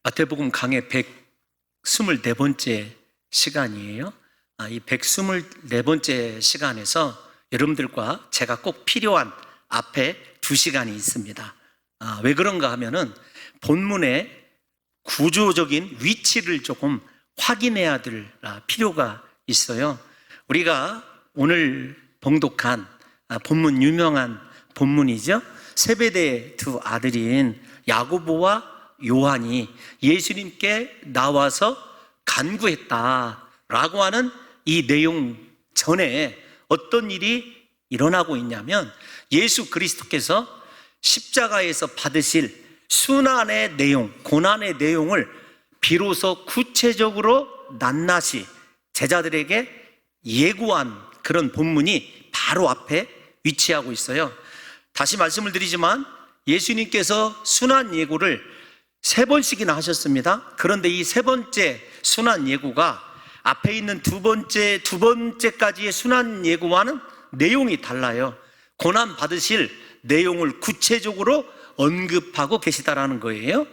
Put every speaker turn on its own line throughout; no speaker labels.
마태복음 강의 124번째 시간이에요. 이 124번째 시간에서 여러분들과 제가 꼭 필요한 앞에 2시간이 있습니다. 왜 그런가 하면은 본문의 구조적인 위치를 조금 확인해야 될 필요가 있어요. 우리가 오늘 봉독한 본문, 유명한 본문이죠. 세베대의 두 아들인 야고보와 요한이 예수님께 나와서 간구했다라고 하는 이 내용 전에 어떤 일이 일어나고 있냐면, 예수 그리스도께서 십자가에서 받으실 순환의 내용, 고난의 내용을 비로소 구체적으로 낱낱이 제자들에게 예고한 그런 본문이 바로 앞에 위치하고 있어요. 다시 말씀을 드리지만 예수님께서 순환 예고를 3번씩이나 하셨습니다. 그런데 이 3번째 순환 예고가 앞에 있는 두 번째까지의 순환 예고와는 내용이 달라요. 고난 받으실 내용을 구체적으로 언급하고 계시다라는 거예요.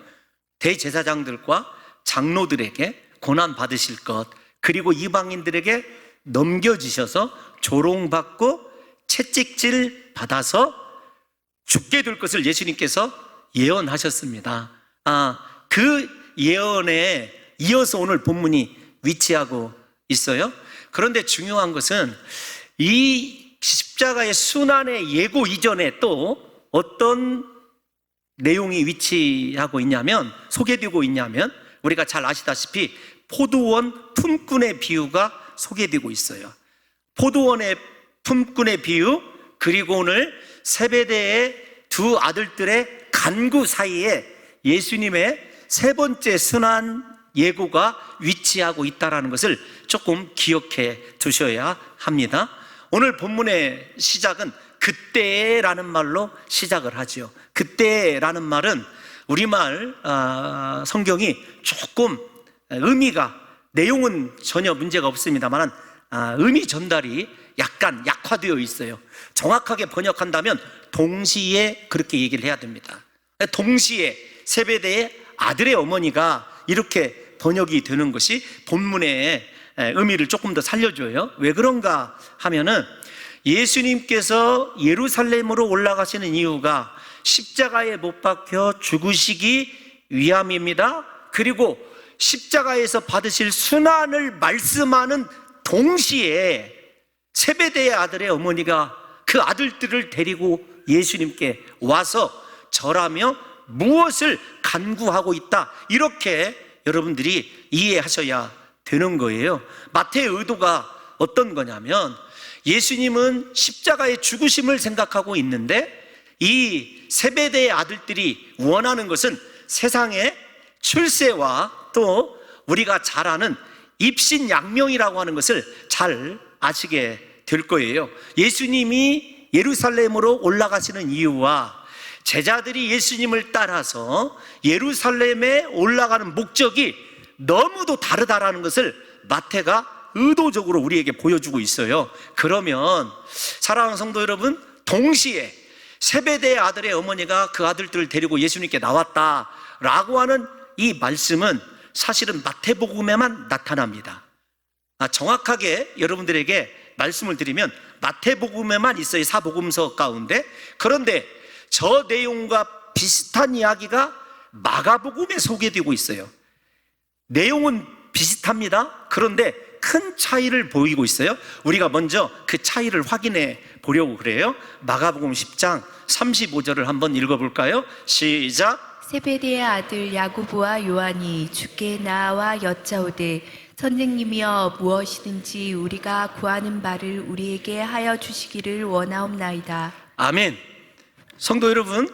대제사장들과 장로들에게 고난 받으실 것, 그리고 이방인들에게 넘겨지셔서 조롱받고 채찍질 받아서 죽게 될 것을 예수님께서 예언하셨습니다. 그 예언에 이어서 오늘 본문이 위치하고 있어요. 그런데 중요한 것은 이 십자가의 순환의 예고 이전에 또 어떤 내용이 위치하고 있냐면, 소개되고 있냐면, 우리가 잘 아시다시피 포도원 품꾼의 비유가 소개되고 있어요. 포도원의 품꾼의 비유, 그리고 오늘 세베대의 두 아들들의 간구 사이에 예수님의 3번째 순환 예고가 위치하고 있다는 것을 조금 기억해 두셔야 합니다. 오늘 본문의 시작은 그때라는 말로 시작을 하죠. 그때라는 말은 우리말 성경이 조금 의미가, 내용은 전혀 문제가 없습니다만 의미 전달이 약간 약화되어 있어요. 정확하게 번역한다면 동시에 그렇게 얘기를 해야 됩니다. 동시에 세베대의 아들의 어머니가 이렇게 번역이 되는 것이 본문의 의미를 조금 더 살려줘요. 왜 그런가 하면은 예수님께서 예루살렘으로 올라가시는 이유가 십자가에 못 박혀 죽으시기 위함입니다. 그리고 십자가에서 받으실 순환을 말씀하는 동시에 세베대의 아들의 어머니가 그 아들들을 데리고 예수님께 와서 절하며 무엇을 간구하고 있다, 이렇게 여러분들이 이해하셔야 되는 거예요. 마태의 의도가 어떤 거냐면, 예수님은 십자가의 죽으심을 생각하고 있는데 이 세베대의 아들들이 원하는 것은 세상의 출세와 또 우리가 잘 아는 입신양명이라고 하는 것을 잘 아시게 될 거예요. 예수님이 예루살렘으로 올라가시는 이유와 제자들이 예수님을 따라서 예루살렘에 올라가는 목적이 너무도 다르다라는 것을 마태가 의도적으로 우리에게 보여주고 있어요. 그러면 사랑하는 성도 여러분, 동시에 세베대의 아들의 어머니가 그 아들들을 데리고 예수님께 나왔다라고 하는 이 말씀은 사실은 마태복음에만 나타납니다. 정확하게 여러분들에게 말씀을 드리면 마태복음에만 있어요, 사복음서 가운데. 그런데 저 내용과 비슷한 이야기가 마가복음에 소개되고 있어요. 내용은 비슷합니다. 그런데 큰 차이를 보이고 있어요. 우리가 먼저 그 차이를 확인해 보려고 그래요. 마가복음 10장 35절을 한번 읽어볼까요? 시작.
세베대의 아들 야고보와 요한이 주께 나와 여짜오되 선생님이여 무엇이든지 우리가 구하는 바를 우리에게 하여 주시기를 원하옵나이다.
아멘. 성도 여러분,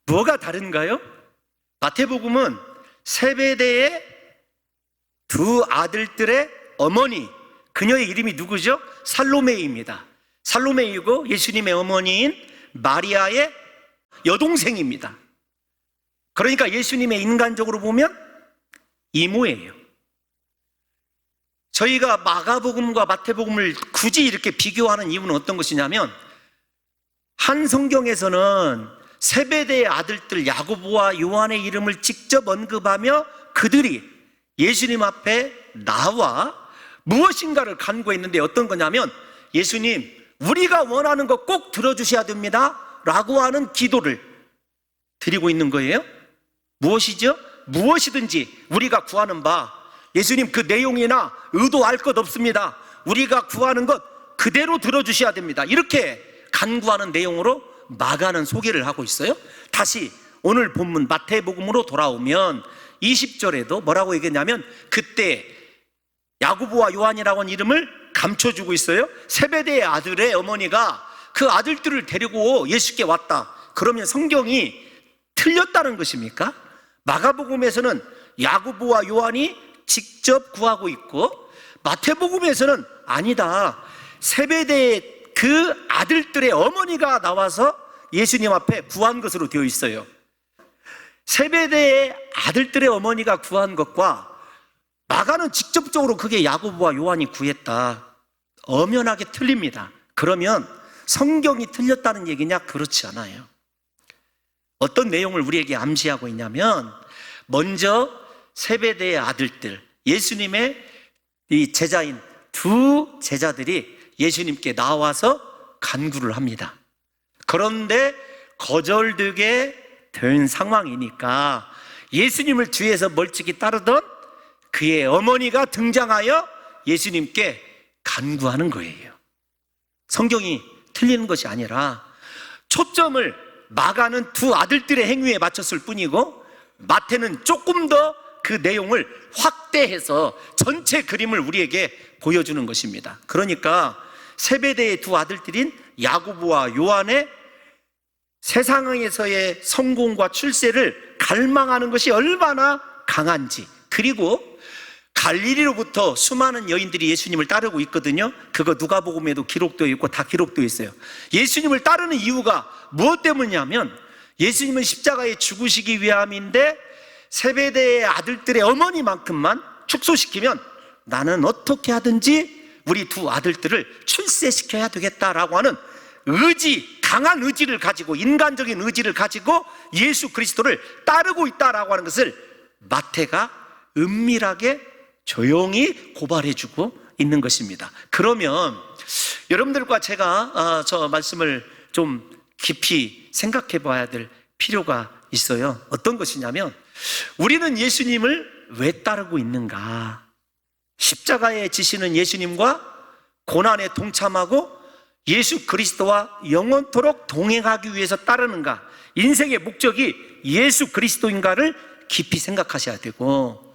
뭐가 다른가요? 마태복음은 세베대의 두 아들들의 어머니, 그녀의 이름이 누구죠? 살로메입니다. 살로메이고 예수님의 어머니인 마리아의 여동생입니다. 그러니까 예수님의 인간적으로 보면 이모예요. 저희가 마가복음과 마태복음을 굳이 이렇게 비교하는 이유는 어떤 것이냐면, 한 성경에서는 세베대의 아들들 야고보와 요한의 이름을 직접 언급하며 그들이 예수님 앞에 나와 무엇인가를 간구했는데 어떤 거냐면, 예수님, 우리가 원하는 거 꼭 들어주셔야 됩니다 라고 하는 기도를 드리고 있는 거예요. 무엇이죠? 무엇이든지 우리가 구하는 바, 예수님 그 내용이나 의도할 것 없습니다. 우리가 구하는 것 그대로 들어주셔야 됩니다. 이렇게 간구하는 내용으로 마가는 소개를 하고 있어요. 다시 오늘 본문 마태복음으로 돌아오면 20절에도 뭐라고 얘기했냐면, 그때 야고보와 요한이라고 하는 이름을 감춰주고 있어요. 세베대의 아들의 어머니가 그 아들들을 데리고 예수께 왔다. 그러면 성경이 틀렸다는 것입니까? 마가복음에서는 야고보와 요한이 직접 구하고 있고, 마태복음에서는 아니다, 세베대의 그 아들들의 어머니가 나와서 예수님 앞에 구한 것으로 되어 있어요. 세베대의 아들들의 어머니가 구한 것과 마가는 직접적으로 그게 야고보와 요한이 구했다, 엄연하게 틀립니다. 그러면 성경이 틀렸다는 얘기냐? 그렇지 않아요. 어떤 내용을 우리에게 암시하고 있냐면, 먼저 세베대의 아들들, 예수님의 이 제자인 두 제자들이 예수님께 나와서 간구를 합니다. 그런데 거절되게 된 상황이니까 예수님을 뒤에서 멀찍이 따르던 그의 어머니가 등장하여 예수님께 간구하는 거예요. 성경이 틀리는 것이 아니라 초점을 마가는 두 아들들의 행위에 맞췄을 뿐이고, 마태는 조금 더 그 내용을 확대해서 전체 그림을 우리에게 보여주는 것입니다. 그러니까 세베대의 두 아들들인 야고보와 요한의 세상에서의 성공과 출세를 갈망하는 것이 얼마나 강한지, 그리고 갈릴리로부터 수많은 여인들이 예수님을 따르고 있거든요. 그거 누가복음에도 기록되어 있고 다 기록되어 있어요. 예수님을 따르는 이유가 무엇 때문이냐면, 예수님은 십자가에 죽으시기 위함인데 세베대의 아들들의 어머니만큼만 축소시키면 나는 어떻게 하든지 우리 두 아들들을 출세시켜야 되겠다라고 하는 의지, 강한 의지를 가지고, 인간적인 의지를 가지고 예수 그리스도를 따르고 있다라고 하는 것을 마태가 은밀하게 조용히 고발해주고 있는 것입니다. 그러면 여러분들과 제가 저 말씀을 좀 깊이 생각해 봐야 될 필요가 있어요. 어떤 것이냐면, 우리는 예수님을 왜 따르고 있는가? 십자가에 지시는 예수님과 고난에 동참하고 예수 그리스도와 영원토록 동행하기 위해서 따르는가? 인생의 목적이 예수 그리스도인가를 깊이 생각하셔야 되고,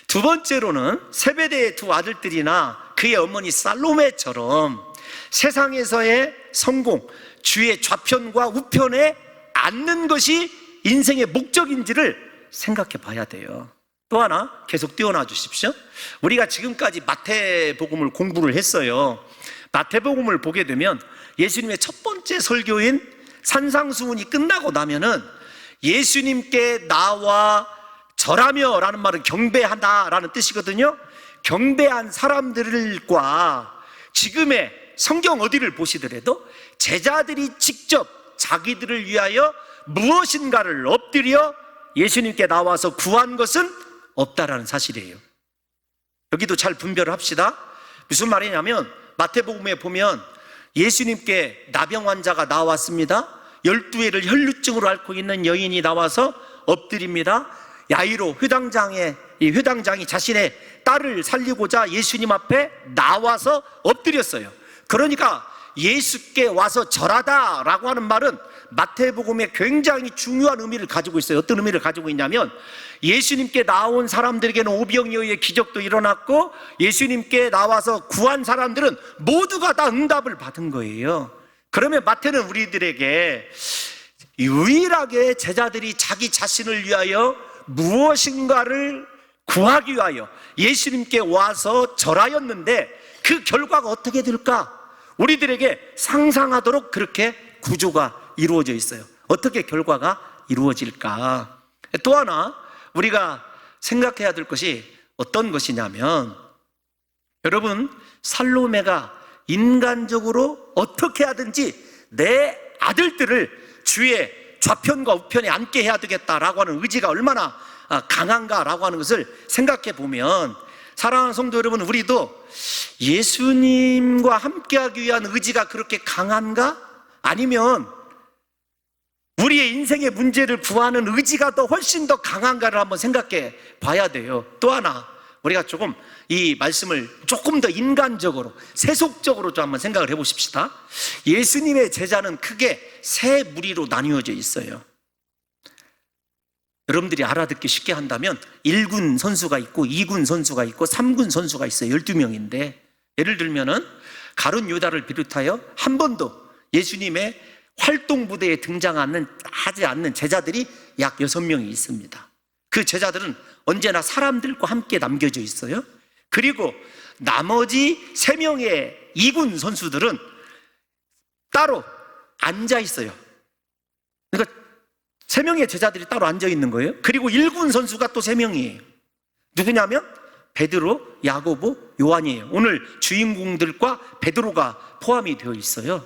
두 번째로는 세베대의 두 아들들이나 그의 어머니 살로메처럼 세상에서의 성공, 주의 좌편과 우편에 앉는 것이 인생의 목적인지를 생각해 봐야 돼요. 또 하나 계속 띄워놔 주십시오. 우리가 지금까지 마태복음을 공부를 했어요. 마태복음을 보게 되면 예수님의 첫 번째 설교인 산상수훈이 끝나고 나면은 예수님께 나와 절하며 라는 말은 경배한다 라는 뜻이거든요. 경배한 사람들과 지금의 성경 어디를 보시더라도 제자들이 직접 자기들을 위하여 무엇인가를 엎드려 예수님께 나와서 구한 것은 없다라는 사실이에요. 여기도 잘 분별을 합시다. 무슨 말이냐면, 마태복음에 보면 예수님께 나병 환자가 나왔습니다. 12회를 혈루증으로 앓고 있는 여인이 나와서 엎드립니다. 야이로 회당장이 자신의 딸을 살리고자 예수님 앞에 나와서 엎드렸어요. 그러니까 예수께 와서 절하다라고 하는 말은 마태복음에 굉장히 중요한 의미를 가지고 있어요. 어떤 의미를 가지고 있냐면, 예수님께 나온 사람들에게는 오병이어의 기적도 일어났고 예수님께 나와서 구한 사람들은 모두가 다 응답을 받은 거예요. 그러면 마태는 우리들에게 유일하게 제자들이 자기 자신을 위하여 무엇인가를 구하기 위하여 예수님께 와서 절하였는데 그 결과가 어떻게 될까? 우리들에게 상상하도록 그렇게 구조가 이루어져 있어요. 어떻게 결과가 이루어질까? 또 하나 우리가 생각해야 될 것이 어떤 것이냐면, 여러분, 살로메가 인간적으로 어떻게 하든지 내 아들들을 주의 좌편과 우편에 앉게 해야 되겠다라고 하는 의지가 얼마나 강한가라고 하는 것을 생각해 보면, 사랑하는 성도 여러분, 우리도 예수님과 함께하기 위한 의지가 그렇게 강한가? 아니면 우리의 인생의 문제를 구하는 의지가 더 훨씬 더 강한가를 한번 생각해 봐야 돼요. 또 하나, 우리가 조금 이 말씀을 조금 더 인간적으로, 세속적으로 좀 한번 생각을 해보십시다. 예수님의 제자는 크게 세 무리로 나뉘어져 있어요. 여러분들이 알아듣기 쉽게 한다면 1군 선수가 있고 2군 선수가 있고 3군 선수가 있어요. 12명인데, 예를 들면은 가룟 유다를 비롯하여 한 번도 예수님의 활동 무대에 등장하지 않는 제자들이 약 6명이 있습니다. 그 제자들은 언제나 사람들과 함께 남겨져 있어요. 그리고 나머지 3명의 2군 선수들은 따로 앉아 있어요. 그러니까 3명의 제자들이 따로 앉아 있는 거예요. 그리고 1군 선수가 또 3명이에요. 누구냐면 베드로, 야고보, 요한이에요. 오늘 주인공들과 베드로가 포함이 되어 있어요.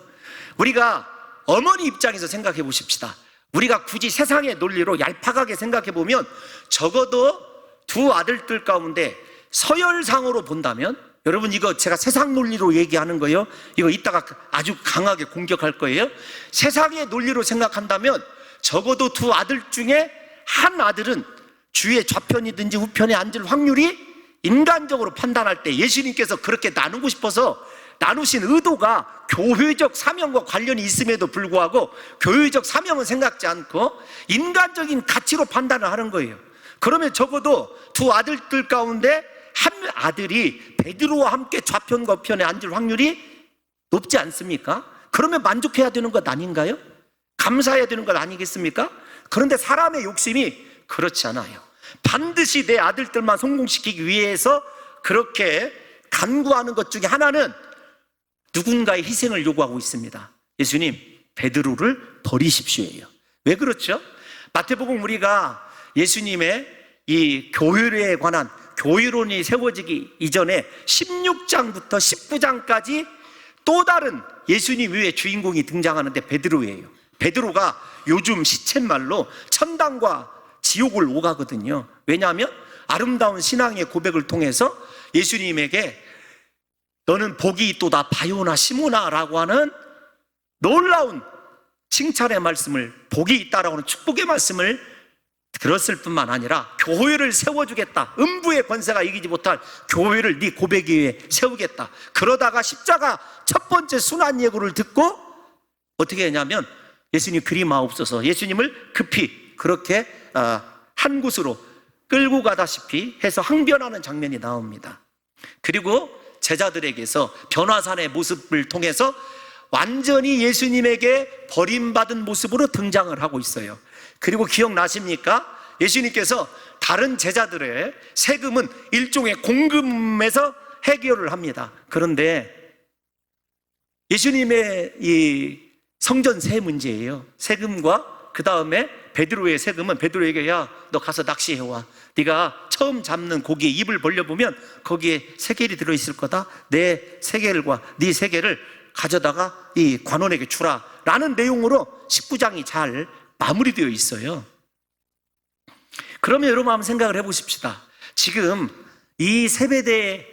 우리가 어머니 입장에서 생각해 보십시다. 우리가 굳이 세상의 논리로 얄팍하게 생각해 보면 적어도 두 아들들 가운데 서열상으로 본다면, 여러분 이거 제가 세상 논리로 얘기하는 거예요. 이거 이따가 아주 강하게 공격할 거예요. 세상의 논리로 생각한다면 적어도 두 아들 중에 한 아들은 주의 좌편이든지 우편에 앉을 확률이, 인간적으로 판단할 때 예수님께서 그렇게 나누고 싶어서 나누신 의도가 교회적 사명과 관련이 있음에도 불구하고 교회적 사명은 생각지 않고 인간적인 가치로 판단을 하는 거예요. 그러면 적어도 두 아들들 가운데 한 아들이 베드로와 함께 좌편과 우편에 앉을 확률이 높지 않습니까? 그러면 만족해야 되는 것 아닌가요? 감사해야 되는 것 아니겠습니까? 그런데 사람의 욕심이 그렇지 않아요. 반드시 내 아들들만 성공시키기 위해서 그렇게 간구하는 것 중에 하나는 누군가의 희생을 요구하고 있습니다. 예수님, 베드로를 버리십시오예요. 왜 그렇죠? 마태복음 우리가 예수님의 이 교회에 관한 교회론이 세워지기 이전에 16장부터 19장까지 또 다른 예수님 외에 주인공이 등장하는데 베드로예요. 베드로가 요즘 시쳇말로 천당과 지옥을 오가거든요. 왜냐하면 아름다운 신앙의 고백을 통해서 예수님에게 너는 복이 있도다 바요나 시모나 라고 하는 놀라운 칭찬의 말씀을, 복이 있다라고 하는 축복의 말씀을 들었을 뿐만 아니라 교회를 세워주겠다, 음부의 권세가 이기지 못할 교회를 네 고백 위에 세우겠다. 그러다가 십자가 첫 번째 순환 예고를 듣고 어떻게 했냐면 예수님 그리마옵소서, 예수님을 급히 그렇게 한 곳으로 끌고 가다시피 해서 항변하는 장면이 나옵니다. 그리고 제자들에게서 변화산의 모습을 통해서 완전히 예수님에게 버림받은 모습으로 등장을 하고 있어요. 그리고 기억나십니까? 예수님께서 다른 제자들의 세금은 일종의 공금에서 해결을 합니다. 그런데 예수님의 이 성전 세 문제예요. 세금과 그 다음에 베드로의 세금은 베드로에게 야, 너 가서 낚시해와. 네가 처음 잡는 고기에 입을 벌려보면 거기에 세겔이 들어있을 거다. 내 세겔과 네 세겔을 가져다가 이 관원에게 주라 라는 내용으로 19장이 잘 마무리되어 있어요. 그러면 여러분 한번 생각을 해보십시다. 지금 이 세베대의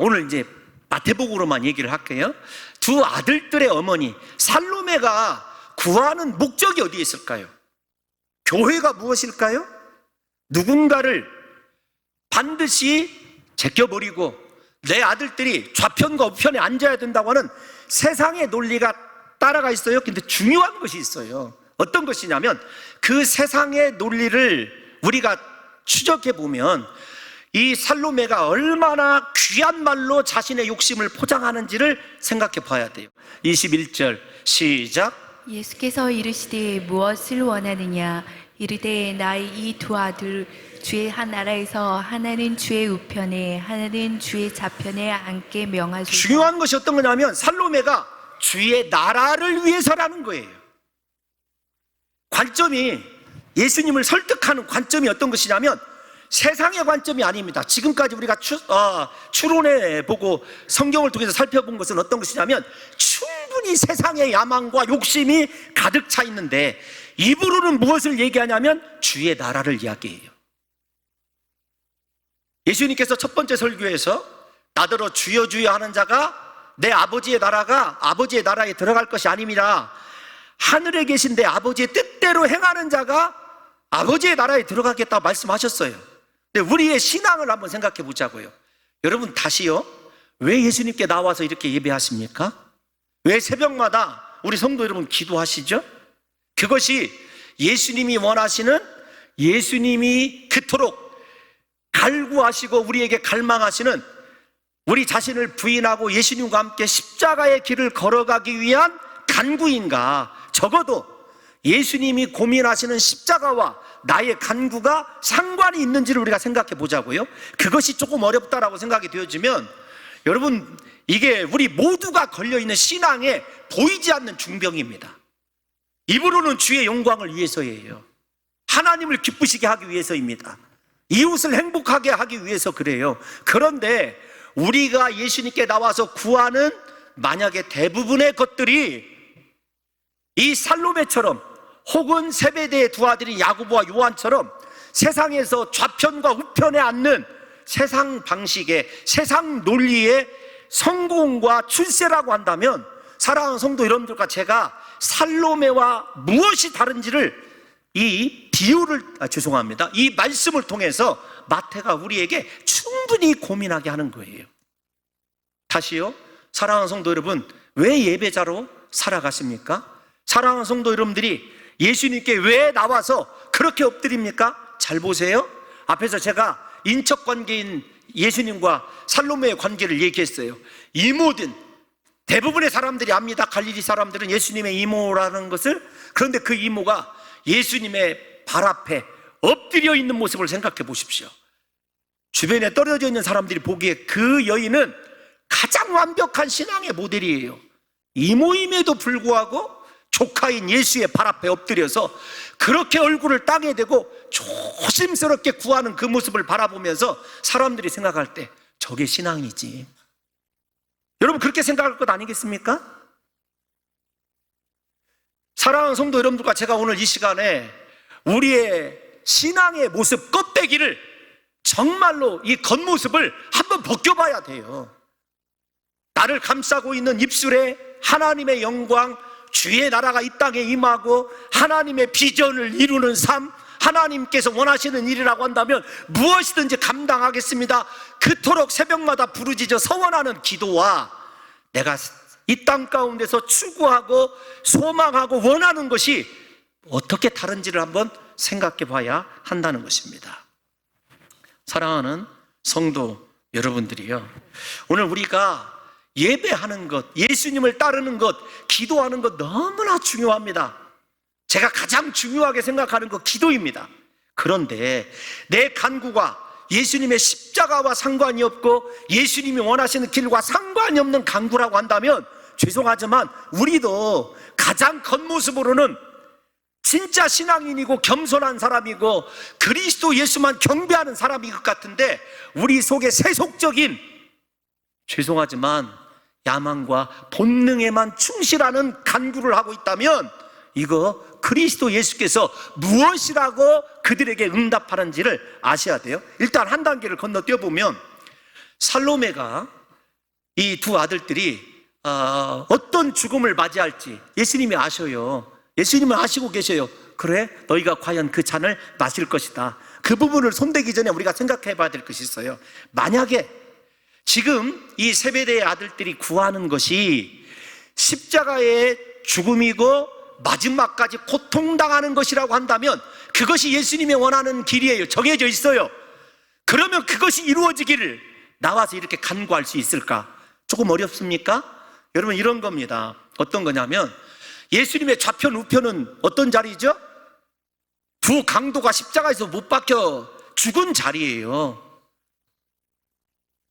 오늘 이제 마태복음으로만 얘기를 할게요. 두 아들들의 어머니 살로메가 구하는 목적이 어디에 있을까요? 교회가 무엇일까요? 누군가를 반드시 제껴버리고 내 아들들이 좌편과 우편에 앉아야 된다고 하는 세상의 논리가 따라가 있어요. 근데 중요한 것이 있어요. 어떤 것이냐면 그 세상의 논리를 우리가 추적해 보면 이 살로메가 얼마나 귀한 말로 자신의 욕심을 포장하는지를 생각해 봐야 돼요. 21절 시작.
예수께서 이르시되 무엇을 원하느냐 이르되 나의 이 두 아들 주의 한 나라에서 하나는 주의 우편에 하나는 주의 좌편에 앉게 명하소서.
중요한 것이 어떤 거냐면 살로메가 주의 나라를 위해서라는 거예요. 관점이, 예수님을 설득하는 관점이 어떤 것이냐면 세상의 관점이 아닙니다. 지금까지 우리가 추론해 보고 성경을 통해서 살펴본 것은 어떤 것이냐면 충분히 세상의 야망과 욕심이 가득 차 있는데 입으로는 무엇을 얘기하냐면 주의 나라를 이야기해요. 예수님께서 첫 번째 설교에서 나더러 주여 주여 하는 자가 내 아버지의 나라에 들어갈 것이 아님이라, 하늘에 계신 내 아버지의 뜻대로 행하는 자가 아버지의 나라에 들어가겠다고 말씀하셨어요. 근데 우리의 신앙을 한번 생각해 보자고요. 여러분, 다시요, 왜 예수님께 나와서 이렇게 예배하십니까? 왜 새벽마다 우리 성도 여러분 기도하시죠? 그것이 예수님이 원하시는, 예수님이 그토록 갈구하시고 우리에게 갈망하시는, 우리 자신을 부인하고 예수님과 함께 십자가의 길을 걸어가기 위한 간구인가? 적어도 예수님이 고민하시는 십자가와 나의 간구가 상관이 있는지를 우리가 생각해 보자고요. 그것이 조금 어렵다라고 생각이 되어지면, 여러분, 이게 우리 모두가 걸려있는 신앙에 보이지 않는 중병입니다. 입으로는 주의 영광을 위해서예요. 하나님을 기쁘시게 하기 위해서입니다. 이웃을 행복하게 하기 위해서 그래요. 그런데 우리가 예수님께 나와서 구하는 만약에 대부분의 것들이 이 살로메처럼, 혹은 세베대의 두 아들인 야고보와 요한처럼 세상에서 좌편과 우편에 앉는 세상 방식의, 세상 논리의 성공과 출세라고 한다면, 사랑하는 성도 여러분들과 제가 살로메와 무엇이 다른지를 이 말씀을 통해서 마태가 우리에게 충분히 고민하게 하는 거예요. 다시요, 사랑하는 성도 여러분, 왜 예배자로 살아가십니까? 사랑하는 성도 여러분들이 예수님께 왜 나와서 그렇게 엎드립니까? 잘 보세요. 앞에서 제가 인척관계인 예수님과 살로메의 관계를 얘기했어요. 이모든, 대부분의 사람들이 압니다. 갈릴리 사람들은 예수님의 이모라는 것을. 그런데 그 이모가 예수님의 발 앞에 엎드려 있는 모습을 생각해 보십시오. 주변에 떨어져 있는 사람들이 보기에 그 여인은 가장 완벽한 신앙의 모델이에요. 이모임에도 불구하고 조카인 예수의 발 앞에 엎드려서 그렇게 얼굴을 땅에 대고 조심스럽게 구하는 그 모습을 바라보면서 사람들이 생각할 때, 저게 신앙이지. 여러분, 그렇게 생각할 것 아니겠습니까? 사랑하는 성도 여러분들과 제가 오늘 이 시간에 우리의 신앙의 모습, 껍데기를, 정말로 이 겉모습을 한번 벗겨봐야 돼요. 나를 감싸고 있는 입술에 하나님의 영광, 주의 나라가 이 땅에 임하고 하나님의 비전을 이루는 삶, 하나님께서 원하시는 일이라고 한다면 무엇이든지 감당하겠습니다. 그토록 새벽마다 부르짖어 서원하는 기도와 내가 이 땅 가운데서 추구하고 소망하고 원하는 것이 어떻게 다른지를 한번 생각해 봐야 한다는 것입니다. 사랑하는 성도 여러분들이요, 오늘 우리가 예배하는 것, 예수님을 따르는 것, 기도하는 것 너무나 중요합니다. 제가 가장 중요하게 생각하는 것 기도입니다. 그런데 내 간구가 예수님의 십자가와 상관이 없고 예수님이 원하시는 길과 상관이 없는 간구라고 한다면, 죄송하지만 우리도 가장 겉모습으로는 진짜 신앙인이고 겸손한 사람이고 그리스도 예수만 경배하는 사람인 것 같은데, 우리 속에 세속적인, 죄송하지만 야망과 본능에만 충실하는 간구를 하고 있다면, 이거 그리스도 예수께서 무엇이라고 그들에게 응답하는지를 아셔야 돼요. 일단 한 단계를 건너뛰어 보면, 살로메가, 이 두 아들들이 어떤 죽음을 맞이할지 예수님이 아셔요. 예수님은 아시고 계셔요. 그래, 너희가 과연 그 잔을 마실 것이다. 그 부분을 손대기 전에 우리가 생각해 봐야 될 것이 있어요. 만약에 지금 이 세베대의 아들들이 구하는 것이 십자가의 죽음이고 마지막까지 고통당하는 것이라고 한다면, 그것이 예수님이 원하는 길이에요. 정해져 있어요. 그러면 그것이 이루어지기를 나와서 이렇게 간구할 수 있을까? 조금 어렵습니까? 여러분, 이런 겁니다. 어떤 거냐면, 예수님의 좌편 우편은 어떤 자리죠? 두 강도가 십자가에서 못 박혀 죽은 자리예요.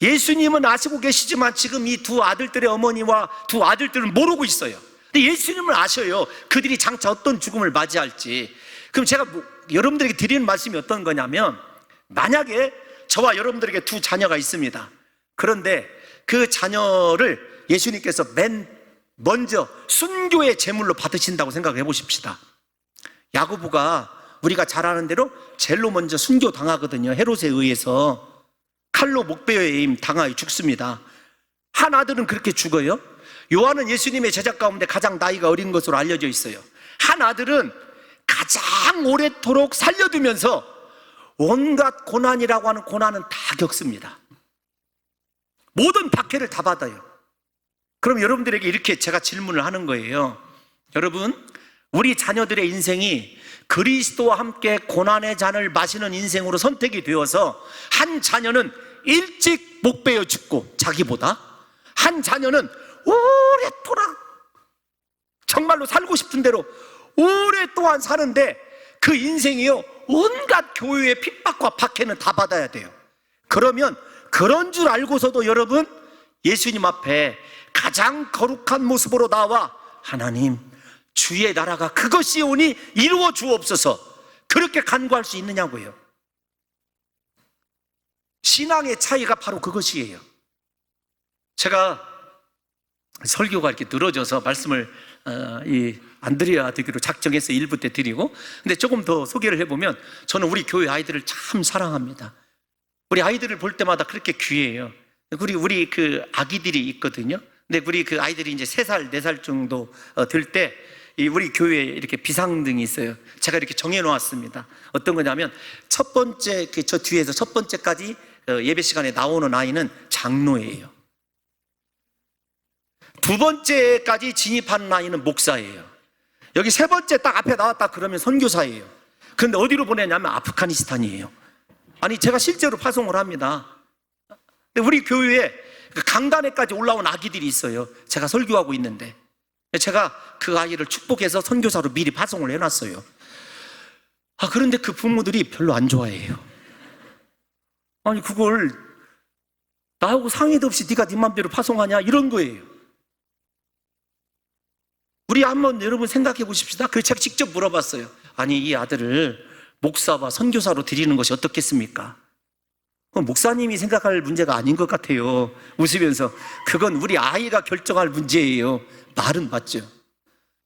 예수님은 아시고 계시지만 지금 이 두 아들들의 어머니와 두 아들들은 모르고 있어요. 근데 예수님은 아셔요. 그들이 장차 어떤 죽음을 맞이할지. 그럼 제가 여러분들에게 드리는 말씀이 어떤 거냐면, 만약에 저와 여러분들에게 두 자녀가 있습니다. 그런데 그 자녀를 예수님께서 맨 먼저 순교의 제물로 받으신다고 생각해 보십시다. 야고보가 우리가 잘 아는 대로 제일로 먼저 순교 당하거든요. 헤롯에 의해서 칼로 목베어 당하여 죽습니다. 한 아들은 그렇게 죽어요. 요한은 예수님의 제자 가운데 가장 나이가 어린 것으로 알려져 있어요. 한 아들은 가장 오래도록 살려두면서 온갖 고난이라고 하는 고난은 다 겪습니다. 모든 박해를 다 받아요. 그럼 여러분들에게 이렇게 제가 질문을 하는 거예요. 여러분, 우리 자녀들의 인생이 그리스도와 함께 고난의 잔을 마시는 인생으로 선택이 되어서 한 자녀는 일찍 목베어 죽고 자기보다, 한 자녀는 오랫동안 정말로 살고 싶은 대로 오랫동안 사는데 그 인생이요 온갖 교회의 핍박과 박해는 다 받아야 돼요. 그러면 그런 줄 알고서도 여러분, 예수님 앞에 가장 거룩한 모습으로 나와 하나님, 주의 나라가 그것이 오니 이루어 주옵소서, 그렇게 간구할 수 있느냐고요. 신앙의 차이가 바로 그것이에요. 제가 설교가 이렇게 늘어져서 말씀을 안 드려야 되기로 작정해서 1부 때 드리고, 근데 조금 더 소개를 해보면 저는 우리 교회 아이들을 참 사랑합니다. 우리 아이들을 볼 때마다 그렇게 귀해요. 우리 그 아기들이 있거든요. 근데 우리 그 아이들이 이제 3살, 4살 정도 될 때 우리 교회에 이렇게 비상등이 있어요. 제가 이렇게 정해놓았습니다. 어떤 거냐면 첫 번째, 저 뒤에서 첫 번째까지 예배 시간에 나오는 아이는 장로예요. 두 번째까지 진입하는 아이는 목사예요. 여기 세 번째 딱 앞에 나왔다 그러면 선교사예요. 그런데 어디로 보내냐면 아프가니스탄이에요. 아니, 제가 실제로 파송을 합니다. 근데 우리 교회에 강단에까지 올라온 아기들이 있어요. 제가 설교하고 있는데 제가 그 아이를 축복해서 선교사로 미리 파송을 해놨어요. 그런데 그 부모들이 별로 안 좋아해요. 아니, 그걸 나하고 상의도 없이 네가 네 맘대로 파송하냐, 이런 거예요. 우리 한번 여러분 생각해 보십시다. 그 제가 직접 물어봤어요. 아니, 이 아들을 목사와 선교사로 드리는 것이 어떻겠습니까? 목사님이 생각할 문제가 아닌 것 같아요. 웃으면서 그건 우리 아이가 결정할 문제예요. 말은 맞죠.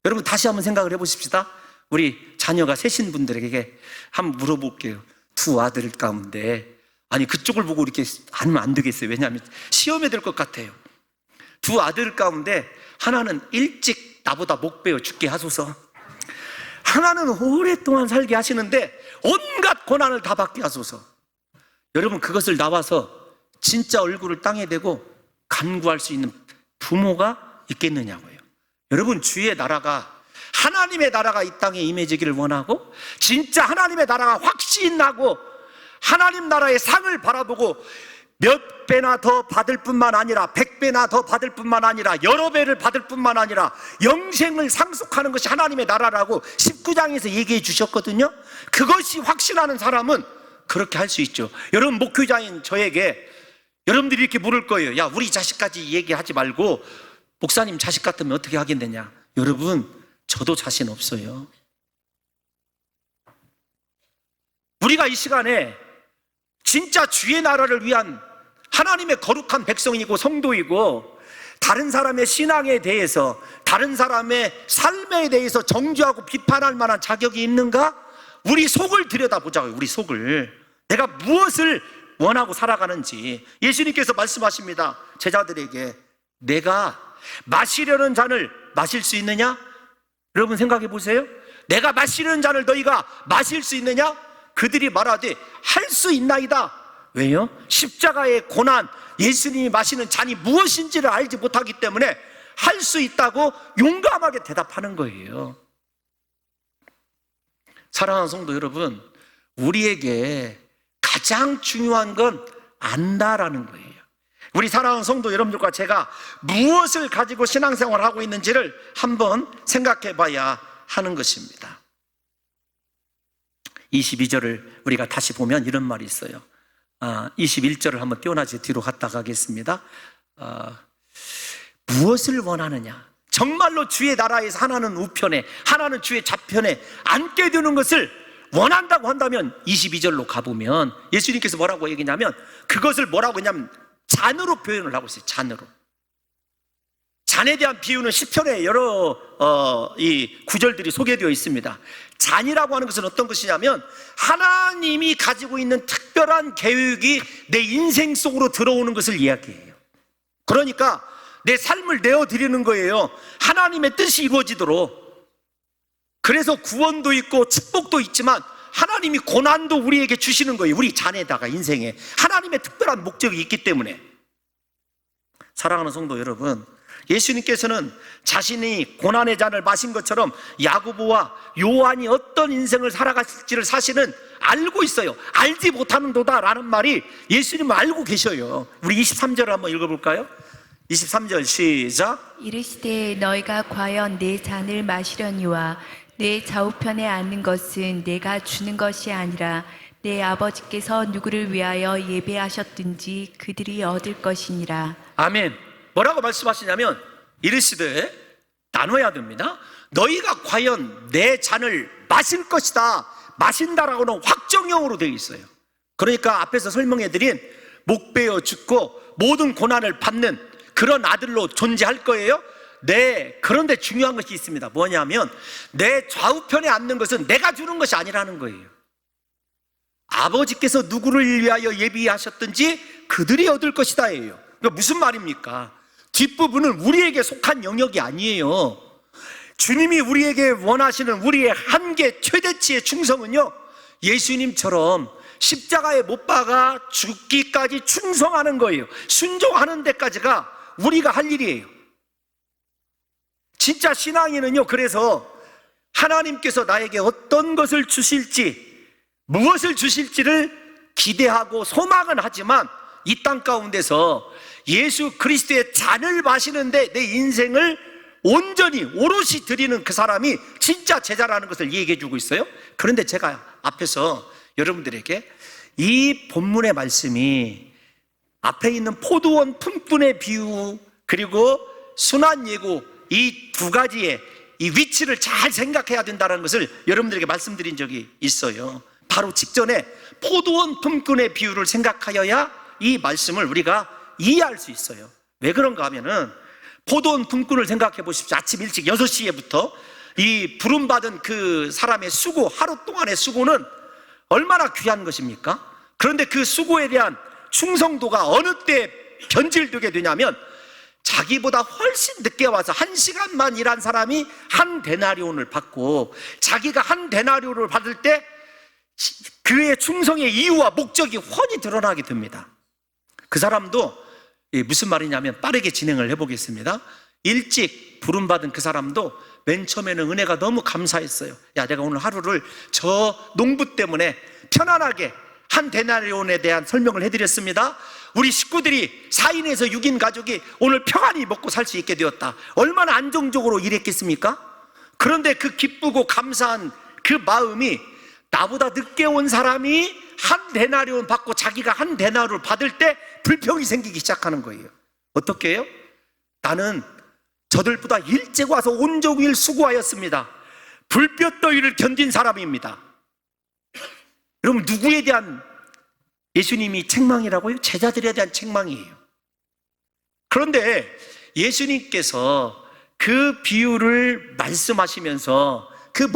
여러분, 다시 한번 생각을 해보십시다. 우리 자녀가 셋인 분들에게 한번 물어볼게요. 두 아들 가운데, 아니, 그쪽을 보고 이렇게 하면 안 되겠어요. 왜냐하면 시험에 들 것 같아요. 두 아들 가운데 하나는 일찍 나보다 목베어 죽게 하소서, 하나는 오랫동안 살게 하시는데 온갖 고난을 다 받게 하소서. 여러분, 그것을 나와서 진짜 얼굴을 땅에 대고 간구할 수 있는 부모가 있겠느냐고요. 여러분, 주의 나라가, 하나님의 나라가 이 땅에 임해지기를 원하고, 진짜 하나님의 나라가 확신 나고 하나님 나라의 상을 바라보고 몇 배나 더 받을 뿐만 아니라 100배나 더 받을 뿐만 아니라 여러 배를 받을 뿐만 아니라 영생을 상속하는 것이 하나님의 나라라고 19장에서 얘기해 주셨거든요. 그것이 확신하는 사람은 그렇게 할 수 있죠. 여러분, 목회자인 저에게 여러분들이 이렇게 물을 거예요. 야, 우리 자식까지 얘기하지 말고 목사님 자식 같으면 어떻게 하겠느냐. 여러분, 저도 자신 없어요. 우리가 이 시간에 진짜 주의 나라를 위한 하나님의 거룩한 백성이고 성도이고, 다른 사람의 신앙에 대해서, 다른 사람의 삶에 대해서 정죄하고 비판할 만한 자격이 있는가? 우리 속을 들여다보자고요. 우리 속을. 내가 무엇을 원하고 살아가는지. 예수님께서 말씀하십니다. 제자들에게, 내가 마시려는 잔을 마실 수 있느냐? 여러분, 생각해 보세요. 내가 마시려는 잔을 너희가 마실 수 있느냐? 그들이 말하되 할 수 있나이다. 왜요? 십자가의 고난, 예수님이 마시는 잔이 무엇인지를 알지 못하기 때문에 할 수 있다고 용감하게 대답하는 거예요. 사랑하는 성도 여러분, 우리에게 가장 중요한 건 안다라는 거예요. 우리 사랑하는 성도 여러분들과 제가 무엇을 가지고 신앙생활을 하고 있는지를 한번 생각해 봐야 하는 것입니다. 22절을 우리가 다시 보면 이런 말이 있어요. 21절을 한번 띄워놔서 뒤로 갔다 가겠습니다. 무엇을 원하느냐? 정말로 주의 나라에서 하나는 우편에, 하나는 주의 좌편에 앉게 되는 것을 원한다고 한다면 22절로 가보면 예수님께서 뭐라고 얘기냐면, 그것을 뭐라고 했냐면 잔으로 표현을 하고 있어요. 잔으로. 잔에 대한 비유는 시편에 여러 이 구절들이 소개되어 있습니다. 잔이라고 하는 것은 어떤 것이냐면 하나님이 가지고 있는 특별한 계획이 내 인생 속으로 들어오는 것을 이야기해요. 그러니까 내 삶을 내어드리는 거예요. 하나님의 뜻이 이루어지도록. 그래서 구원도 있고 축복도 있지만 하나님이 고난도 우리에게 주시는 거예요. 우리 잔에다가 인생에 하나님의 특별한 목적이 있기 때문에. 사랑하는 성도 여러분, 예수님께서는 자신이 고난의 잔을 마신 것처럼 야고보와 요한이 어떤 인생을 살아갔을지를 사실은 알고 있어요. 알지 못하는도다라는 말이 예수님은 알고 계셔요. 우리 23절을 한번 읽어볼까요? 23절 시작.
이르시되 너희가 과연 내 잔을 마시려니와 내 좌우편에 앉는 것은 내가 주는 것이 아니라 내 아버지께서 누구를 위하여 예배하셨든지 그들이 얻을 것이니라.
아멘. 뭐라고 말씀하시냐면 이르시되 나눠야 됩니다. 너희가 과연 내 잔을 마실 것이다, 마신다라고는 확정형으로 되어 있어요. 그러니까 앞에서 설명해드린 목베어 죽고 모든 고난을 받는 그런 아들로 존재할 거예요. 네, 그런데 중요한 것이 있습니다. 뭐냐면 내 좌우편에 앉는 것은 내가 주는 것이 아니라는 거예요. 아버지께서 누구를 위하여 예비하셨든지 그들이 얻을 것이다예요. 그러니까 무슨 말입니까? 뒷부분은 우리에게 속한 영역이 아니에요. 주님이 우리에게 원하시는 우리의 한계 최대치의 충성은요, 예수님처럼 십자가에 못 박아 죽기까지 충성하는 거예요. 순종하는 데까지가 우리가 할 일이에요. 진짜 신앙인은요, 그래서 하나님께서 나에게 어떤 것을 주실지, 무엇을 주실지를 기대하고 소망은 하지만 이 땅 가운데서 예수 그리스도의 잔을 마시는데 내 인생을 온전히 오롯이 드리는 그 사람이 진짜 제자라는 것을 얘기해 주고 있어요. 그런데 제가 앞에서 여러분들에게 이 본문의 말씀이 앞에 있는 포도원 품꾼의 비유 그리고 순환 예고 이 두 가지의 이 위치를 잘 생각해야 된다는 것을 여러분들에게 말씀드린 적이 있어요. 바로 직전에 포도원 품꾼의 비유를 생각하여야 이 말씀을 우리가 이해할 수 있어요. 왜 그런가 하면은 포도원 품꾼을 생각해 보십시오. 아침 일찍 6시에부터 이 부름받은 그 사람의 수고, 하루 동안의 수고는 얼마나 귀한 것입니까? 그런데 그 수고에 대한 충성도가 어느 때 변질되게 되냐면 자기보다 훨씬 늦게 와서 1시간만 일한 사람이 한 데나리온을 받고 자기가 한 데나리온을 받을 때 그의 충성의 이유와 목적이 훤히 드러나게 됩니다. 그 사람도 무슨 말이냐면 빠르게 진행을 해보겠습니다. 일찍 부름받은 그 사람도 맨 처음에는 은혜가 너무 감사했어요. 야, 내가 오늘 하루를 저 농부 때문에 편안하게 한 데나리온에 대한 설명을 해드렸습니다. 우리 식구들이 4인에서 6인 가족이 오늘 평안히 먹고 살 수 있게 되었다. 얼마나 안정적으로 일했겠습니까? 그런데 그 기쁘고 감사한 그 마음이 나보다 늦게 온 사람이 한 데나리온 받고 자기가 한 데나리온을 받을 때 불평이 생기기 시작하는 거예요. 어떻게 해요? 나는 저들보다 일찍 와서 온종일 수고하였습니다. 불볕더위를 견딘 사람입니다. 여러분, 누구에 대한 예수님이 책망이라고요? 제자들에 대한 책망이에요. 그런데 예수님께서 그 비유를 말씀하시면서 그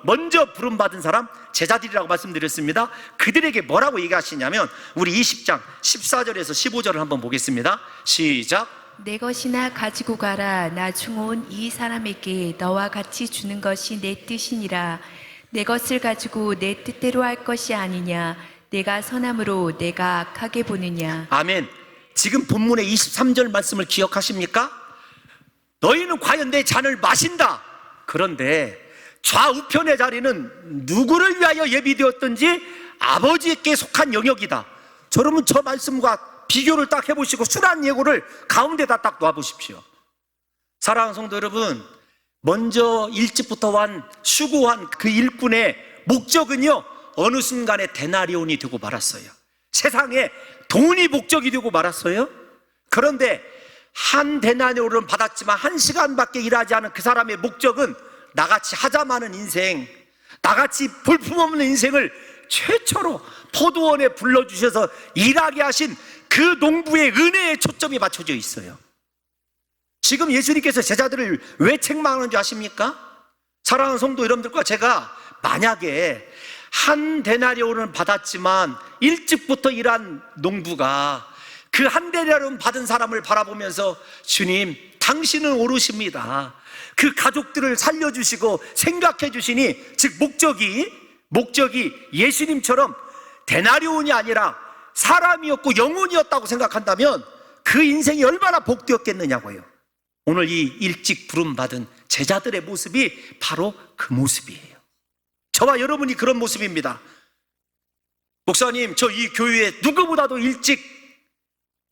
먼저 부름받은 사람 제자들이라고 말씀드렸습니다. 그들에게 뭐라고 얘기하시냐면 우리 20장 14절에서 15절을 한번 보겠습니다. 시작.
내 것이나 가지고 가라. 나중 온 이 사람에게 너와 같이 주는 것이 내 뜻이니라. 내 것을 가지고 내 뜻대로 할 것이 아니냐. 내가 선함으로 내가 악하게 보느냐.
아멘. 지금 본문의 23절 말씀을 기억하십니까? 너희는 과연 내 잔을 마신다. 그런데 좌우편의 자리는 누구를 위하여 예비되었든지 아버지께 속한 영역이다. 여러분, 저 말씀과 비교를 딱 해보시고 순환 예고를 가운데다 딱 놔보십시오. 사랑하는 성도 여러분, 먼저 일찍부터 수고한 그 일꾼의 목적은요, 어느 순간에 데나리온이 되고 말았어요. 세상에 돈이 목적이 되고 말았어요. 그런데 한 데나리온은 받았지만 1시간밖에 일하지 않은 그 사람의 목적은 나같이 하자마는 인생, 나같이 볼품없는 인생을 최초로 포도원에 불러주셔서 일하게 하신 그 농부의 은혜에 초점이 맞춰져 있어요. 지금 예수님께서 제자들을 왜 책망하는 줄 아십니까? 사랑하는 성도 여러분들과 제가 만약에 한 데나리온은 받았지만 일찍부터 일한 농부가 그 한 데나리온 받은 사람을 바라보면서 주님, 당신은 오르십니다. 그 가족들을 살려주시고 생각해 주시니, 즉 목적이 예수님처럼 데나리온이 아니라 사람이었고 영혼이었다고 생각한다면 그 인생이 얼마나 복되었겠느냐고요. 오늘 이 일찍 부름받은 제자들의 모습이 바로 그 모습이에요. 저와 여러분이 그런 모습입니다. 목사님, 저 이 교회에 누구보다도 일찍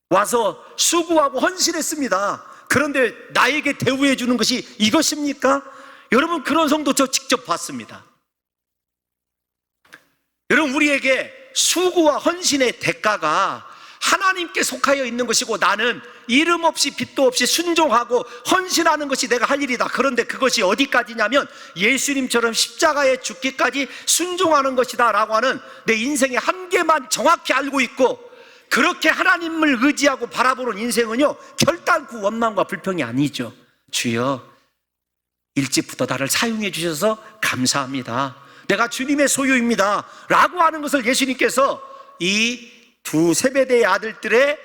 와서 수고하고 헌신했습니다. 그런데 나에게 대우해 주는 것이 이것입니까? 여러분, 그런 성도 저 직접 봤습니다. 여러분, 우리에게 수고와 헌신의 대가가 하나님께 속하여 있는 것이고, 나는 이름 없이 빚도 없이 순종하고 헌신하는 것이 내가 할 일이다. 그런데 그것이 어디까지냐면 예수님처럼 십자가에 죽기까지 순종하는 것이다 라고 하는 내 인생의 한계만 정확히 알고 있고, 그렇게 하나님을 의지하고 바라보는 인생은요, 결단코 원망과 불평이 아니죠. 주여, 일찍부터 나를 사용해 주셔서 감사합니다. 내가 주님의 소유입니다 라고 하는 것을 예수님께서 이 두 세베대의 아들들의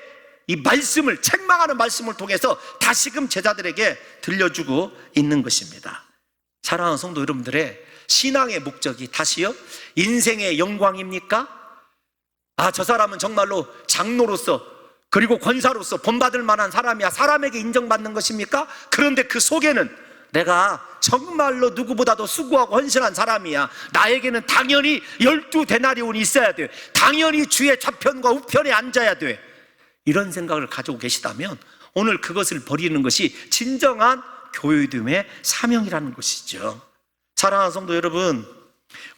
이 말씀을, 책망하는 말씀을 통해서 다시금 제자들에게 들려주고 있는 것입니다. 사랑하는 성도 여러분들의 신앙의 목적이 다시요, 인생의 영광입니까? 저 사람은 정말로 장로로서 그리고 권사로서 본받을 만한 사람이야, 사람에게 인정받는 것입니까? 그런데 그 속에는 내가 정말로 누구보다도 수고하고 헌신한 사람이야, 나에게는 당연히 12데나리온이 있어야 돼, 당연히 주의 좌편과 우편에 앉아야 돼, 이런 생각을 가지고 계시다면 오늘 그것을 버리는 것이 진정한 교회됨의 사명이라는 것이죠. 사랑하는 성도 여러분,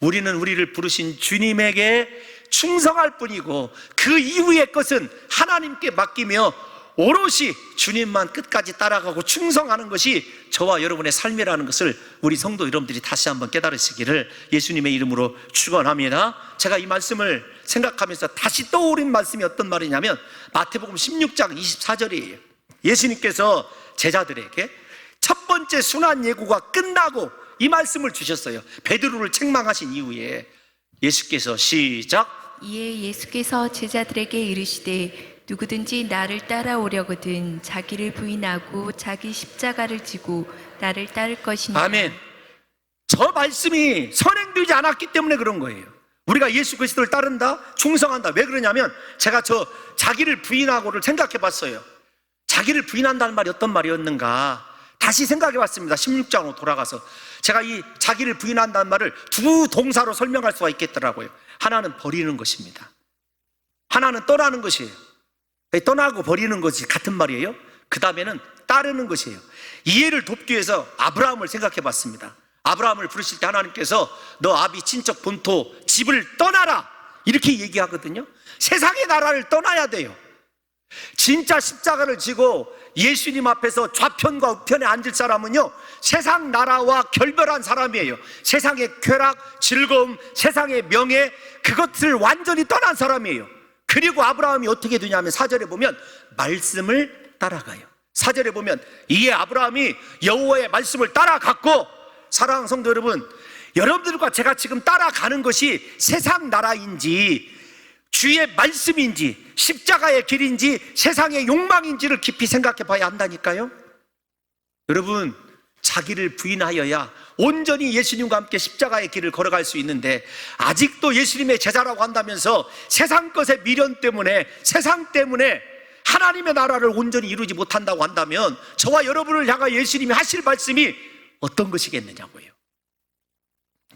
우리는 우리를 부르신 주님에게 충성할 뿐이고 그 이후의 것은 하나님께 맡기며 오롯이 주님만 끝까지 따라가고 충성하는 것이 저와 여러분의 삶이라는 것을 우리 성도 여러분들이 다시 한번 깨달으시기를 예수님의 이름으로 축원합니다. 제가 이 말씀을 생각하면서 다시 떠오른 말씀이 어떤 말이냐면 마태복음 16장 24절이에요. 예수님께서 제자들에게 첫 번째 순환 예고가 끝나고 이 말씀을 주셨어요. 베드로를 책망하신 이후에 예수께서 시작.
이에 예수께서 제자들에게 이르시되 누구든지 나를 따라오려거든 자기를 부인하고 자기 십자가를 지고 나를 따를 것이니라.
아멘. 저 말씀이 선행되지 않았기 때문에 그런 거예요. 우리가 예수 그리스도를 따른다, 충성한다. 왜 그러냐면 제가 저 자기를 부인하고를 생각해 봤어요. 자기를 부인한다는 말이 어떤 말이었는가 다시 생각해 봤습니다. 16장으로 돌아가서 제가 이 자기를 부인한다는 말을 두 동사로 설명할 수가 있겠더라고요. 하나는 버리는 것입니다. 하나는 떠나는 것이에요. 떠나고 버리는 것이 같은 말이에요. 그 다음에는 따르는 것이에요. 이해를 돕기 위해서 아브라함을 생각해 봤습니다. 아브라함을 부르실 때 하나님께서 너 아비 친척 본토 집을 떠나라 이렇게 얘기하거든요. 세상의 나라를 떠나야 돼요. 진짜 십자가를 지고 예수님 앞에서 좌편과 우편에 앉을 사람은요, 세상 나라와 결별한 사람이에요. 세상의 쾌락, 즐거움, 세상의 명예, 그것을 완전히 떠난 사람이에요. 그리고 아브라함이 어떻게 되냐면 4절에 보면 말씀을 따라가요. 4절에 보면 이에 아브라함이 여호와의 말씀을 따라갔고, 사랑하는 성도 여러분, 여러분들과 제가 지금 따라가는 것이 세상 나라인지 주의 말씀인지 십자가의 길인지 세상의 욕망인지를 깊이 생각해 봐야 한다니까요. 여러분, 자기를 부인하여야 온전히 예수님과 함께 십자가의 길을 걸어갈 수 있는데 아직도 예수님의 제자라고 한다면서 세상 것의 미련 때문에, 세상 때문에 하나님의 나라를 온전히 이루지 못한다고 한다면 저와 여러분을 향하여 예수님이 하실 말씀이 어떤 것이겠느냐고요.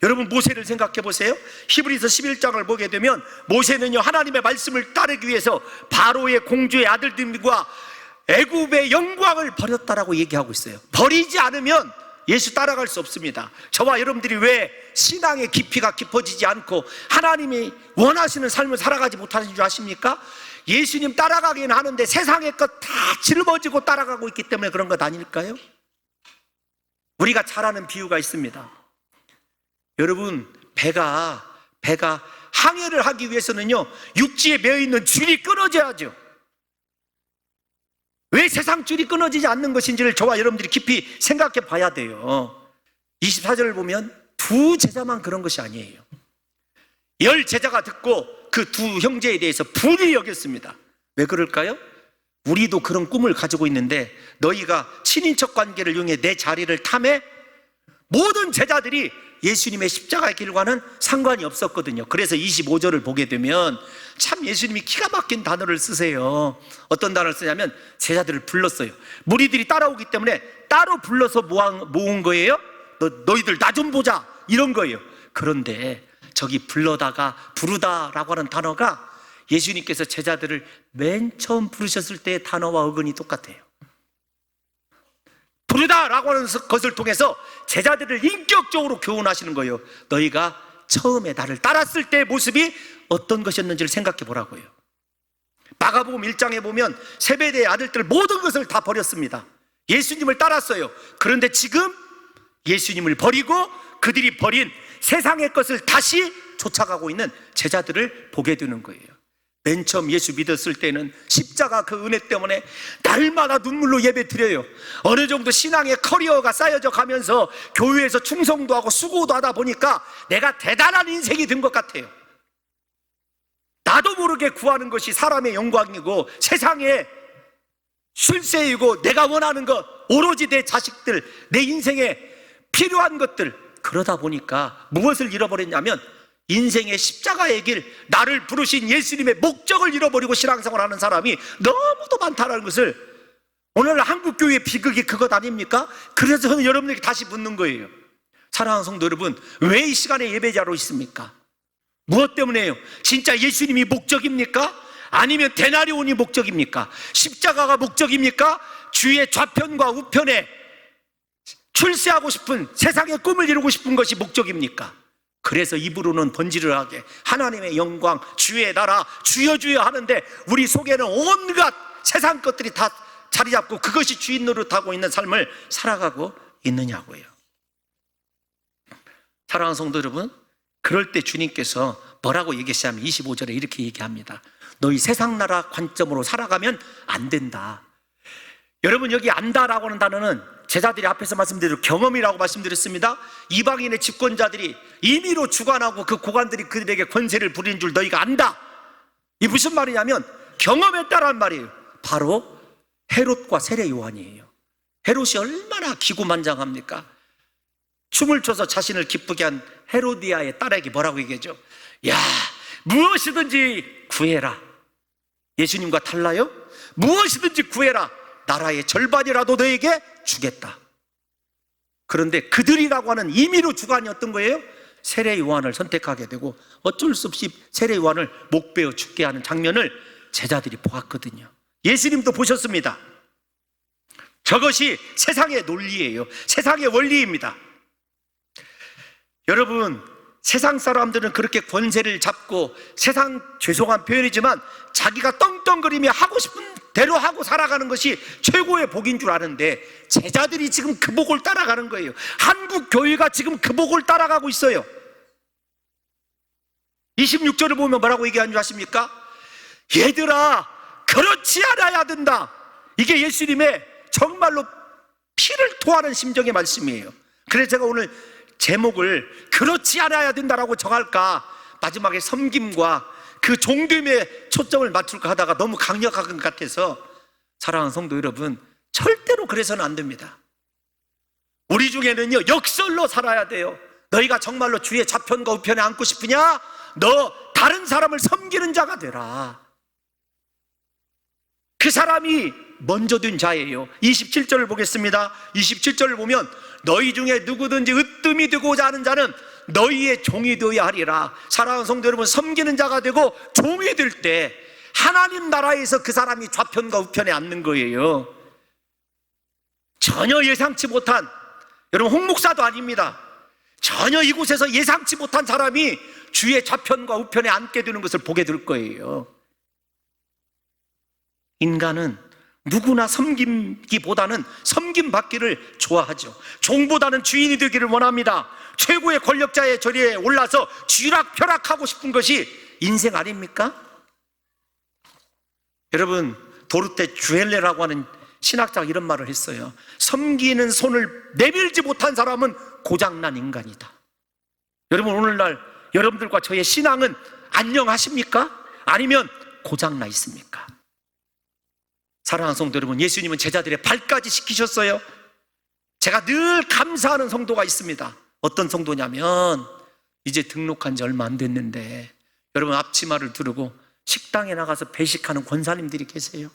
여러분, 모세를 생각해 보세요. 히브리서 11장을 보게 되면 모세는요, 하나님의 말씀을 따르기 위해서 바로의 공주의 아들들과 애굽의 영광을 버렸다라고 얘기하고 있어요. 버리지 않으면 예수 따라갈 수 없습니다. 저와 여러분들이 왜 신앙의 깊이가 깊어지지 않고 하나님이 원하시는 삶을 살아가지 못하는 줄 아십니까? 예수님 따라가기는 하는데 세상의 것 다 짊어지고 따라가고 있기 때문에 그런 것 아닐까요? 우리가 잘 아는 비유가 있습니다. 여러분, 배가 항해를 하기 위해서는요, 육지에 매어 있는 줄이 끊어져야죠. 왜 세상 줄이 끊어지지 않는 것인지를 저와 여러분들이 깊이 생각해 봐야 돼요. 24절을 보면 두 제자만 그런 것이 아니에요. 10 제자가 듣고 그 두 형제에 대해서 불이 여겼습니다. 왜 그럴까요? 우리도 그런 꿈을 가지고 있는데 너희가 친인척 관계를 이용해 내 자리를 탐해? 모든 제자들이 예수님의 십자가의 길과는 상관이 없었거든요. 그래서 25절을 보게 되면 참 예수님이 기가 막힌 단어를 쓰세요. 어떤 단어를 쓰냐면 제자들을 불렀어요. 무리들이 따라오기 때문에 따로 불러서 모은 거예요. 너희들 나 좀 보자, 이런 거예요. 그런데 저기 부르다라고 하는 단어가 예수님께서 제자들을 맨 처음 부르셨을 때의 단어와 어근이 똑같아요. 부르다라고 하는 것을 통해서 제자들을 인격적으로 교훈하시는 거예요. 너희가 처음에 나를 따랐을 때의 모습이 어떤 것이었는지를 생각해 보라고요. 마가복음 1장에 보면 세베대의 아들들 모든 것을 다 버렸습니다. 예수님을 따랐어요. 그런데 지금 예수님을 버리고 그들이 버린 세상의 것을 다시 쫓아가고 있는 제자들을 보게 되는 거예요. 맨 처음 예수 믿었을 때는 십자가 그 은혜 때문에 날마다 눈물로 예배 드려요. 어느 정도 신앙의 커리어가 쌓여져 가면서 교회에서 충성도 하고 수고도 하다 보니까 내가 대단한 인생이 된 것 같아요. 나도 모르게 구하는 것이 사람의 영광이고 세상의 쉴새이고 내가 원하는 것, 오로지 내 자식들, 내 인생에 필요한 것들, 그러다 보니까 무엇을 잃어버렸냐면 인생의 십자가의 길, 나를 부르신 예수님의 목적을 잃어버리고 신앙생활하는 사람이 너무도 많다는 것을, 오늘 한국교회의 비극이 그것 아닙니까? 그래서 저는 여러분에게 다시 묻는 거예요. 사랑하는 성도 여러분, 왜 이 시간에 예배자로 있습니까? 무엇 때문에요? 진짜 예수님이 목적입니까? 아니면 데나리온이 목적입니까? 십자가가 목적입니까? 주의 좌편과 우편에 출세하고 싶은, 세상의 꿈을 이루고 싶은 것이 목적입니까? 그래서 입으로는 번지르르하게 하나님의 영광, 주의 나라, 주여 주여 하는데 우리 속에는 온갖 세상 것들이 다 자리 잡고 그것이 주인 노릇하고 있는 삶을 살아가고 있느냐고요. 사랑하는 성도 여러분, 그럴 때 주님께서 뭐라고 얘기하시냐면 25절에 이렇게 얘기합니다. 너희 세상 나라 관점으로 살아가면 안 된다. 여러분, 여기 안다라고 하는 단어는 제자들이 앞에서 말씀드린 경험이라고 말씀드렸습니다. 이방인의 집권자들이 임의로 주관하고 그 고관들이 그들에게 권세를 부리는 줄 너희가 안다. 이 무슨 말이냐면 경험했다란 말이에요. 바로 헤롯과 세례 요한이에요. 헤롯이 얼마나 기구만장합니까? 춤을 춰서 자신을 기쁘게 한 헤로디아의 딸에게 뭐라고 얘기하죠? 야, 무엇이든지 구해라. 예수님과 달라요? 무엇이든지 구해라. 나라의 절반이라도 너에게 주겠다. 그런데 그들이라고 하는 임의로 주관이었던 거예요. 세례 요한을 선택하게 되고 어쩔 수 없이 세례 요한을 목베어 죽게 하는 장면을 제자들이 보았거든요. 예수님도 보셨습니다. 저것이 세상의 논리예요. 세상의 원리입니다. 여러분, 세상 사람들은 그렇게 권세를 잡고, 세상, 죄송한 표현이지만 자기가 떵떵거리며 하고 싶은 대로 하고 살아가는 것이 최고의 복인 줄 아는데 제자들이 지금 그 복을 따라가는 거예요. 한국 교회가 지금 그 복을 따라가고 있어요. 26절을 보면 뭐라고 얘기하는 줄 아십니까? 얘들아, 그렇지 않아야 된다. 이게 예수님의 정말로 피를 토하는 심정의 말씀이에요. 그래서 제가 오늘 제목을 그렇지 않아야 된다라고 정할까, 마지막에 섬김과 그 종됨에 초점을 맞출까 하다가 너무 강력한 것 같아서, 사랑하는 성도 여러분, 절대로 그래서는 안 됩니다. 우리 중에는요, 역설로 살아야 돼요. 너희가 정말로 주의 좌편과 우편에 앉고 싶으냐? 너 다른 사람을 섬기는 자가 되라. 그 사람이 먼저 된 자예요. 27절을 보겠습니다. 27절을 보면 너희 중에 누구든지 으뜸이 되고자 하는 자는 너희의 종이 되어야 하리라. 사랑하는 성도 여러분, 섬기는 자가 되고 종이 될 때 하나님 나라에서 그 사람이 좌편과 우편에 앉는 거예요. 전혀 예상치 못한, 여러분 홍 목사도 아닙니다. 전혀 이곳에서 예상치 못한 사람이 주의 좌편과 우편에 앉게 되는 것을 보게 될 거예요. 인간은 누구나 섬김기보다는 섬김받기를 좋아하죠. 종보다는 주인이 되기를 원합니다. 최고의 권력자의 자리에 올라서 쥐락펴락하고 싶은 것이 인생 아닙니까? 여러분, 도르테 주엘레라고 하는 신학자가 이런 말을 했어요. 섬기는 손을 내밀지 못한 사람은 고장난 인간이다. 여러분, 오늘날 여러분들과 저의 신앙은 안녕하십니까? 아니면 고장나 있습니까? 사랑하는 성도 여러분, 예수님은 제자들의 발까지 씻기셨어요. 제가 늘 감사하는 성도가 있습니다. 어떤 성도냐면, 이제 등록한 지 얼마 안 됐는데 여러분, 앞치마를 두르고 식당에 나가서 배식하는 권사님들이 계세요.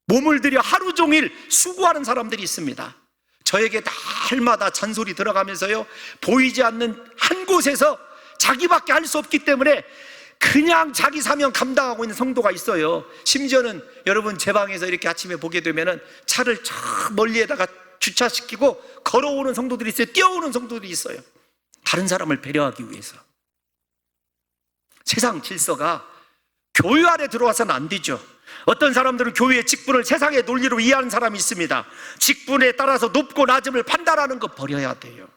몸을 들여 하루 종일 수고하는 사람들이 있습니다. 저에게 날마다 잔소리 들어가면서요, 보이지 않는 한 곳에서 자기밖에 할 수 없기 때문에 그냥 자기 사명 감당하고 있는 성도가 있어요. 심지어는 여러분, 제 방에서 이렇게 아침에 보게 되면은 차를 저 멀리에다가 주차시키고 걸어오는 성도들이 있어요. 뛰어오는 성도들이 있어요. 다른 사람을 배려하기 위해서. 세상 질서가 교회 안에 들어와서는 안 되죠. 어떤 사람들은 교회의 직분을 세상의 논리로 이해하는 사람이 있습니다. 직분에 따라서 높고 낮음을 판단하는 거 버려야 돼요.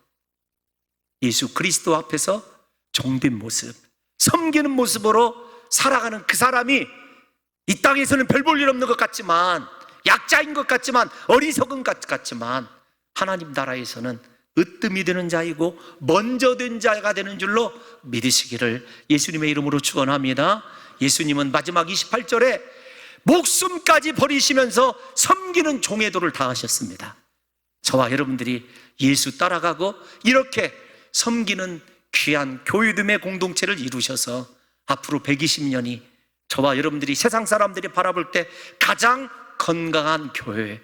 예수 그리스도 앞에서 종된 모습, 섬기는 모습으로 살아가는 그 사람이 이 땅에서는 별 볼 일 없는 것 같지만, 약자인 것 같지만, 어리석은 것 같지만, 하나님 나라에서는 으뜸이 되는 자이고 먼저 된 자가 되는 줄로 믿으시기를 예수님의 이름으로 축원합니다. 예수님은 마지막 28절에 목숨까지 버리시면서 섬기는 종의 도를 다하셨습니다. 저와 여러분들이 예수 따라가고 이렇게 섬기는 귀한 교회됨의 공동체를 이루셔서 앞으로 120년이 저와 여러분들이 세상 사람들이 바라볼 때 가장 건강한 교회,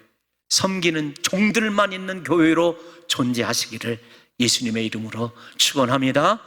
섬기는 종들만 있는 교회로 존재하시기를 예수님의 이름으로 축원합니다.